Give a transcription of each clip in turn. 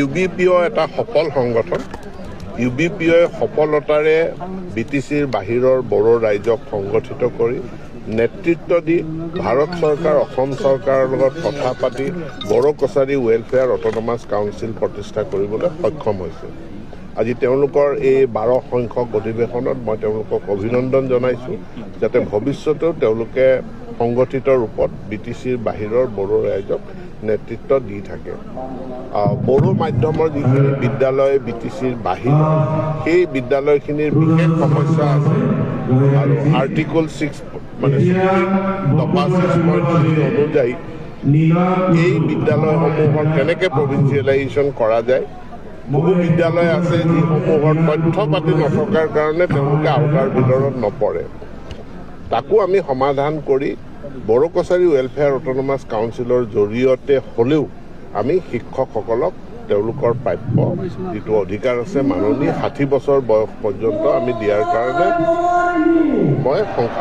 UBPO এটা সফল সংগঠন। UBPO সফলতাৰে BTCৰ বাহিৰৰ বড়ো ৰাইজক সংগঠিত কৰি নেতৃত্ব দি ভাৰত চৰকাৰ অসম চৰকাৰৰ লগত কথা পাতি Bodo Kachari welfare autonomous council প্ৰতিষ্ঠা কৰিবলৈ সক্ষম হৈছে। আজি তেওঁলোকৰ এই 12 সংখ্যক অধিৱেশনত মই তেওঁলোকক অভিনন্দন জনাইছোঁ, যাতে ভৱিষ্যতেও তেওঁলোকে সংগঠিত ৰূপত BTCৰ বাহিৰৰ বড়ো ৰাইজক নেতৃত্ব দি থাকে। বড়ো মাধ্যমৰ যিখিনি বিদ্যালয় BTCৰ বাহিৰ, সেই বিদ্যালয়খিনিৰ বিশেষ সমস্যা আছে আৰু আৰ্টিকল 6 মানে দফা 6.3 অনুযায়ী এই বিদ্যালয়সমূহৰ কেনেকৈ প্ৰভিঞ্চিয়েলাইজেশ্যন কৰা যায়। বহু বিদ্যালয় আছে যিসমূহৰ তথ্য পাতি নথকাৰ কাৰণে তেওঁলোকে আওতাৰ ভিতৰত নপৰে। তাকো আমি সমাধান কৰি বড়ো কছাৰী ৱেলফেয়াৰ অট'নমাছ কাউন্সিলৰ জৰিয়তে হ'লেও আমি শিক্ষকসকলক তেওঁলোকৰ প্ৰাপ্য যিটো অধিকাৰ আছে মাননি 60 বছৰ বয়স পৰ্যন্ত আমি দিয়াৰ কাৰণে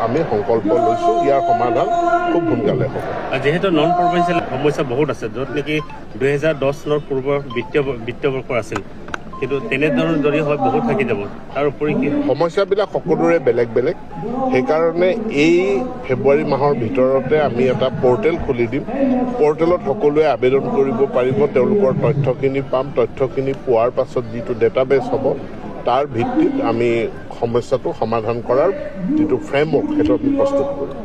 আমি সংকল্প লৈছোঁ। ইয়াৰ সমাধান খুব সোনকালে হ'ব। যিহেতু নন প্ৰভিঞ্চিয়েল সমস্যা বহুত আছে, য'ত নেকি 2010 চনৰ পূৰ্বৰ বিত্তীয়বৰ্ষ আছিল, কিন্তু তেনেধৰণৰ যদি হয় বহুত থাকি যাব। তাৰ উপৰি কি সমস্যাবিলাক সকলোৰে বেলেগ বেলেগ, সেইকাৰণে এই ফেব্ৰুৱাৰী মাহৰ ভিতৰতে আমি এটা পৰ্টেল খুলি দিম। পৰ্টেলত সকলোৱে আবেদন কৰিব পাৰিব, তেওঁলোকৰ তথ্যখিনি পাম। তথ্যখিনি পোৱাৰ পাছত যিটো ডেটাবেছ হ'ব তাৰ ভিত্তিত আমি সমস্যাটো সমাধান কৰাৰ যিটো ফ্ৰেমৱৰ্ক সেইটো আমি প্ৰস্তুত কৰিম।